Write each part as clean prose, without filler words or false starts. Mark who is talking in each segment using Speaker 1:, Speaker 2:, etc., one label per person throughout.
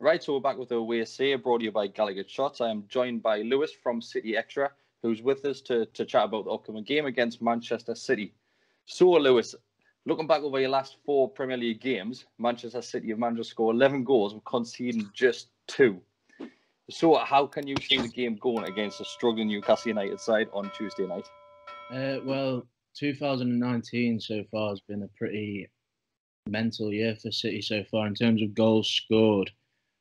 Speaker 1: Right, so we're back with the WSA, brought to you by Gallagher Shots. I am joined by Lewis from City Extra, who's with us to chat about the upcoming game against Manchester City. So, Lewis, looking back over your last 4 Premier League games, Manchester City have managed to score 11 goals and conceding just 2. So, how can you see the game going against a struggling Newcastle United side on Tuesday night?
Speaker 2: Well, 2019 so far has been a pretty mental year for City so far in terms of goals scored.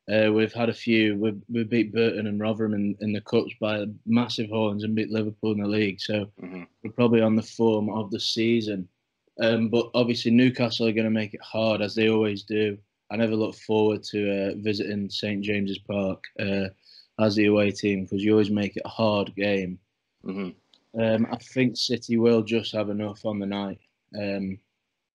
Speaker 2: We've had a few. We beat Burton and Rotherham in the cups by massive horns and beat Liverpool in the league. So we're probably on the form of the season. But obviously Newcastle are going to make it hard as they always do. I never look forward to visiting St James's Park as the away team because you always make it a hard game. I think City will just have enough on the night.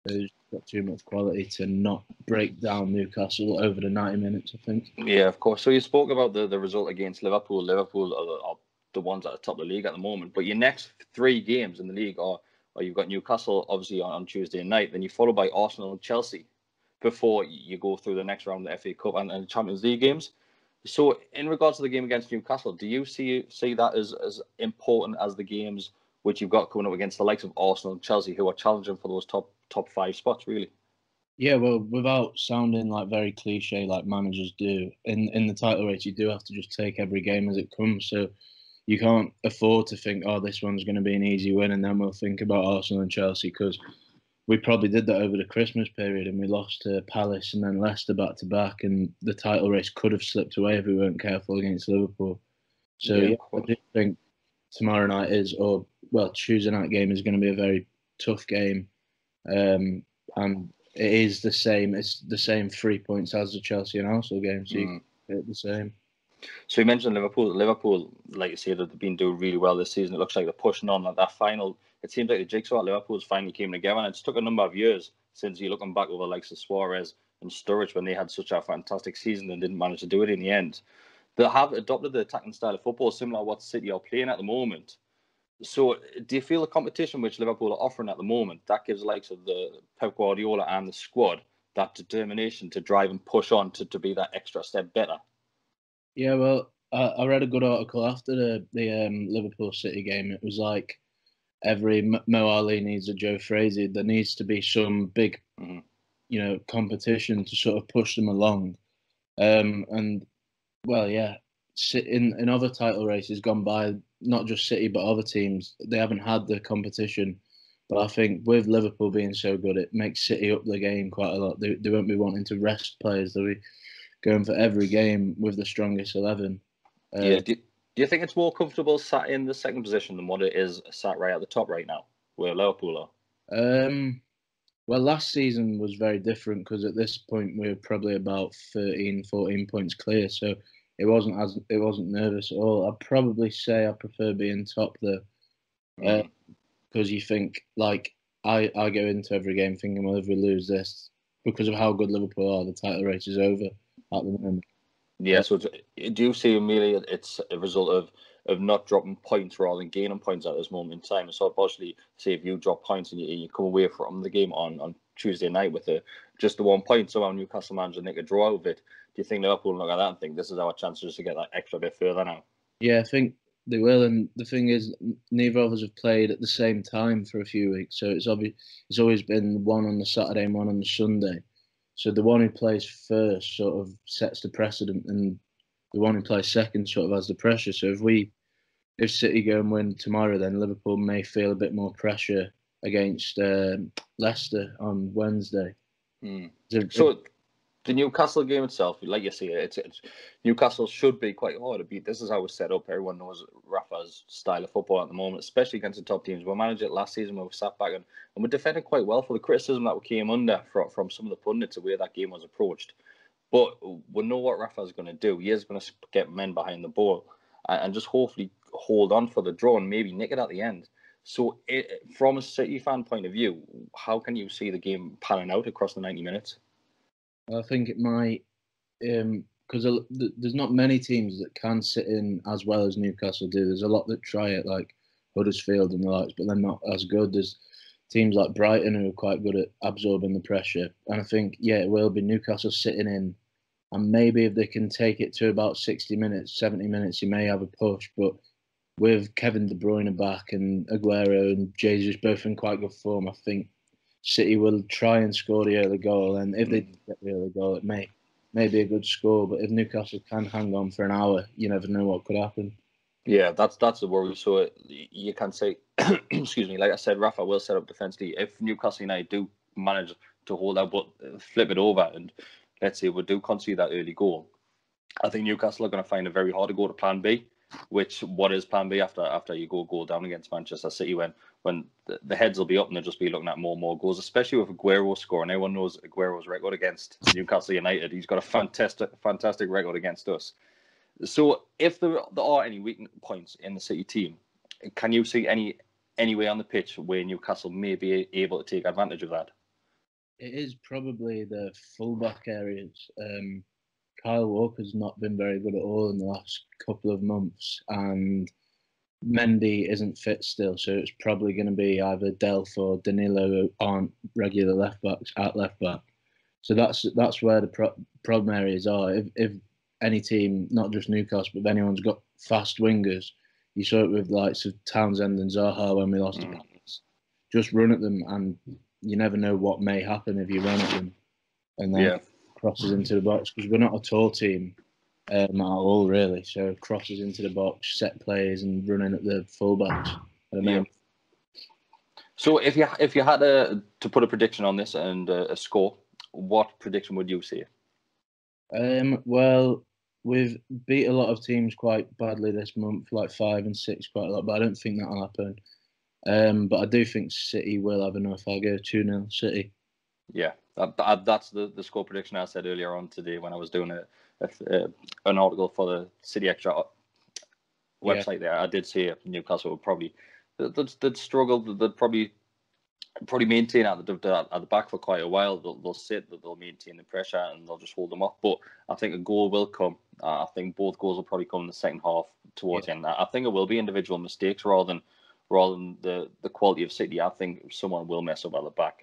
Speaker 2: They've got too much quality to not break down Newcastle over the 90 minutes, I think.
Speaker 1: Yeah, of course. So you spoke about the result against Liverpool. Liverpool are the ones at the top of the league at the moment. But your next 3 games in the league are you've got Newcastle, obviously, on Tuesday night. Then you follow by Arsenal and Chelsea before you go through the next round of the FA Cup and Champions League games. So in regards to the game against Newcastle, do you see that as important as the games which you've got coming up against the likes of Arsenal and Chelsea, who are challenging for those top 5 spots, really?
Speaker 2: Yeah, well, without sounding like very cliche like managers do, in the title race, you do have to just take every game as it comes. So you can't afford to think, oh, this one's going to be an easy win, and then we'll think about Arsenal and Chelsea, because we probably did that over the Christmas period, and we lost to Palace and then Leicester back to back, and the title race could have slipped away if we weren't careful against Liverpool. So yeah, I do think tomorrow night Tuesday night game is going to be a very tough game, and it is the same. It's the same 3 points as the Chelsea and Arsenal game, so you get the same.
Speaker 1: So you mentioned Liverpool. Liverpool, like you say, they've been doing really well this season. It looks like they're pushing on. Like that final, it seems like the jigsaw at Liverpool's finally came together, and it's took a number of years since you're looking back over the likes of Suarez and Sturridge when they had such a fantastic season and didn't manage to do it in the end. They have adopted the attacking style of football, similar to what City are playing at the moment. So, do you feel the competition which Liverpool are offering at the moment that gives the likes of the Pep Guardiola and the squad that determination to drive and push on to be that extra step better?
Speaker 2: Yeah, well, I read a good article after the Liverpool City game. It was like every Mo Ali needs a Joe Frazier. There needs to be some big, competition to sort of push them along. And well, yeah, in other title races gone by, not just City but other teams, they haven't had the competition. But I think with Liverpool being so good, it makes City up the game quite a lot. They won't be wanting to rest players. They'll be going for every game with the strongest 11.
Speaker 1: Yeah. Do you think it's more comfortable sat in the second position than what it is sat right at the top right now, where Liverpool
Speaker 2: are? Well, last season was very different because at this point we were probably about 13, 14 points clear. So it wasn't nervous at all. I'd probably say I prefer being top there. Because you think, like, I go into every game thinking, well, if we lose this, because of how good Liverpool are, the title race is over at the moment.
Speaker 1: Yeah, so do you see, Amelia, it's a result of not dropping points rather than gaining points at this moment in time? So obviously, say if you drop points and you come away from the game on Tuesday night with just the 1 point, somehow Newcastle managed to make a draw out of it. Do you think Liverpool look at that and think this is our chance just to get that extra bit further now?
Speaker 2: Yeah, I think they will. And the thing is, neither of us have played at the same time for a few weeks. So it's always been one on the Saturday and one on the Sunday. So the one who plays first sort of sets the precedent, and the one who plays second sort of has the pressure. So if City go and win tomorrow, then Liverpool may feel a bit more pressure against Leicester on Wednesday.
Speaker 1: So the Newcastle game itself, like you say, it's Newcastle should be quite hard to beat. This is how it's set up. Everyone knows Rafa's style of football at the moment, especially against the top teams. We managed it last season where we sat back and we defended quite well for the criticism that we came under from some of the pundits of where that game was approached. But we know what Rafa's going to do. He is going to get men behind the ball and just hopefully hold on for the draw and maybe nick it at the end. So from a City fan point of view, how can you see the game panning out across the 90 minutes?
Speaker 2: I think it might, because there's not many teams that can sit in as well as Newcastle do. There's a lot that try it, like Huddersfield and the likes, but they're not as good. There's teams like Brighton who are quite good at absorbing the pressure. And I think, yeah, it will be Newcastle sitting in And maybe if they can take it to about 60 minutes, 70 minutes, you may have a push. But with Kevin De Bruyne back and Aguero and Jesus both in quite good form, I think City will try and score the early goal. And if they get the early goal, it may be a good score. But if Newcastle can hang on for an hour, you never know what could happen.
Speaker 1: Yeah, that's the worry. So you can say, excuse me, like I said, Rafa will set up defensively. If Newcastle United do manage to hold out, but flip it over, and let's say we do concede that early goal, I think Newcastle are going to find it very hard to go to Plan B. What is Plan B after you go goal down against Manchester City when the heads will be up and they'll just be looking at more and more goals, especially with Aguero scoring. Everyone knows Aguero's record against Newcastle United. He's got a fantastic record against us. So if there are any weak points in the City team, can you see any way on the pitch where Newcastle may be able to take advantage of that?
Speaker 2: It is probably the fullback areas. Kyle Walker's not been very good at all in the last couple of months, and Mendy isn't fit still, so it's probably going to be either Delph or Danilo who aren't regular left backs at left back. So that's where the problem areas are. If any team, not just Newcastle, but if anyone's got fast wingers, you saw it with the likes of Townsend and Zaha when we lost to Palace. Just run at them, and you never know what may happen if you run at them, and then crosses into the box, because we're not a tall team at all, really. So crosses into the box, set plays, and running at the fullbacks.
Speaker 1: So if you had to put a prediction on this and a score, what prediction would you say?
Speaker 2: Well, we've beat a lot of teams quite badly this month, like 5 and 6 quite a lot, but I don't think that'll happen. But I do think City will have enough. I'll go 2-0 City.
Speaker 1: Yeah, that's the score prediction I said earlier on today when I was doing an article for the City Extra website. There, I did say Newcastle would probably they'd struggle. They'd probably maintain at the back for quite a while. They'll sit, they'll maintain the pressure, and they'll just hold them off. But I think a goal will come. I think both goals will probably come in the second half towards the end. I think it will be individual mistakes rather than the quality of City. I think someone will mess up at the back,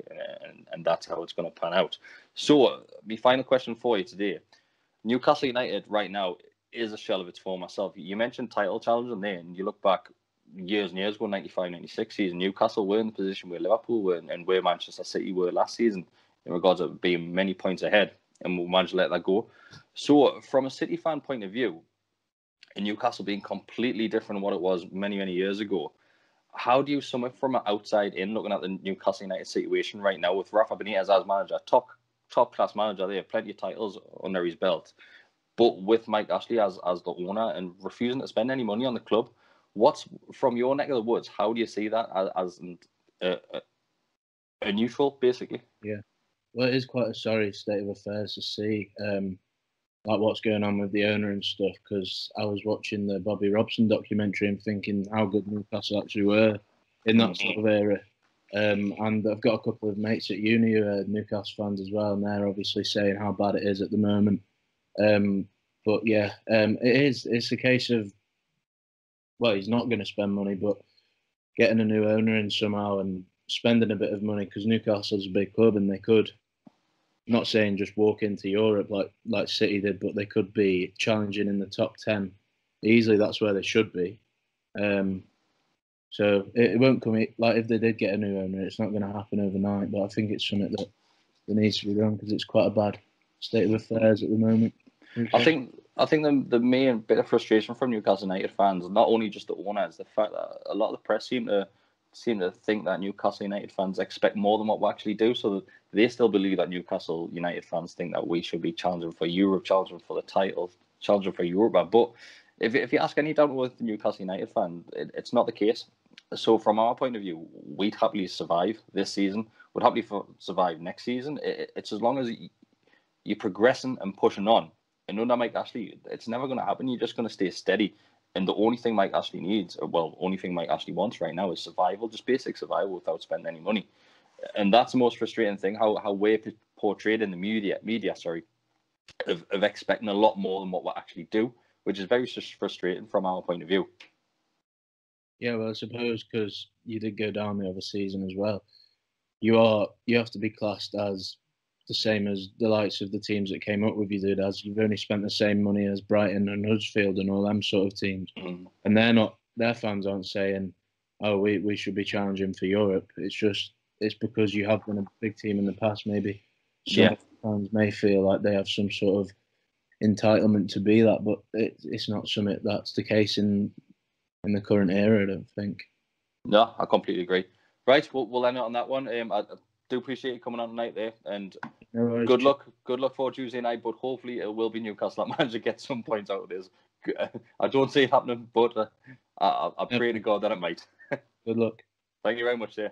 Speaker 1: and that's how it's going to pan out. So, my final question for you today: Newcastle United right now is a shell of its former self. You mentioned title challenge in there, and you look back years and years ago, 95-96 season, Newcastle were in the position where Liverpool were and where Manchester City were last season in regards to being many points ahead, and we managed to let that go. So, from a City fan point of view, and Newcastle being completely different than what it was many, many years ago, how do you sum it from outside in, looking at the Newcastle United situation right now with Rafa Benitez as manager, top class manager there, plenty of titles under his belt, but with Mike Ashley as the owner and refusing to spend any money on the club? What's from your neck of the woods? How do you see that as a neutral, basically?
Speaker 2: Yeah, well, it is quite a sorry state of affairs to see, like what's going on with the owner and stuff. Because I was watching the Bobby Robson documentary and thinking how good Newcastle actually were in that sort of era. And I've got a couple of mates at uni who are Newcastle fans as well, and they're obviously saying how bad it is at the moment. But yeah, it's a case of, well, he's not going to spend money, but getting a new owner in somehow and spending a bit of money, because Newcastle's a big club and they could, not saying just walk into Europe like City did, but they could be challenging in the top 10 easily. That's where they should be. So it won't come, like if they did get a new owner, it's not going to happen overnight, but I think it's something that needs to be done, because it's quite a bad state of affairs at the moment.
Speaker 1: I think the main bit of frustration from Newcastle United fans, not only just the owner, is the fact that a lot of the press seem to think that Newcastle United fans expect more than what we actually do. So they still believe that Newcastle United fans think that we should be challenging for Europe, challenging for the title, challenging for Europa. But if you ask any down-to-earth Newcastle United fan, it's not the case. So from our point of view, we'd happily survive this season. We'd happily survive next season. It's as long as you're progressing and pushing on. And under Mike Ashley, it's never going to happen. You're just going to stay steady. And the only thing Mike Ashley needs, only thing Mike Ashley wants right now is survival, just basic survival without spending any money. And that's the most frustrating thing, how we're portrayed in the media, of expecting a lot more than what we actually do, which is very frustrating from our point of view.
Speaker 2: Yeah, well, I suppose because you did go down the other season as well, you have to be classed as the same as the likes of the teams that came up with you did, as you've only spent the same money as Brighton and Huddersfield and all them sort of teams. And their fans aren't saying, oh, we should be challenging for Europe. It's because you have been a big team in the past. Maybe some fans may feel like they have some sort of entitlement to be that, but it's not something that's the case in the current era, I don't think.
Speaker 1: No, I completely agree. Right, we'll end it on that one. I do appreciate you coming on tonight there, and good luck for Tuesday night, but hopefully it will be Newcastle that manage to get some points out of this. I don't see it happening, but I pray to God that it might.
Speaker 2: Good luck.
Speaker 1: Thank you very much, sir.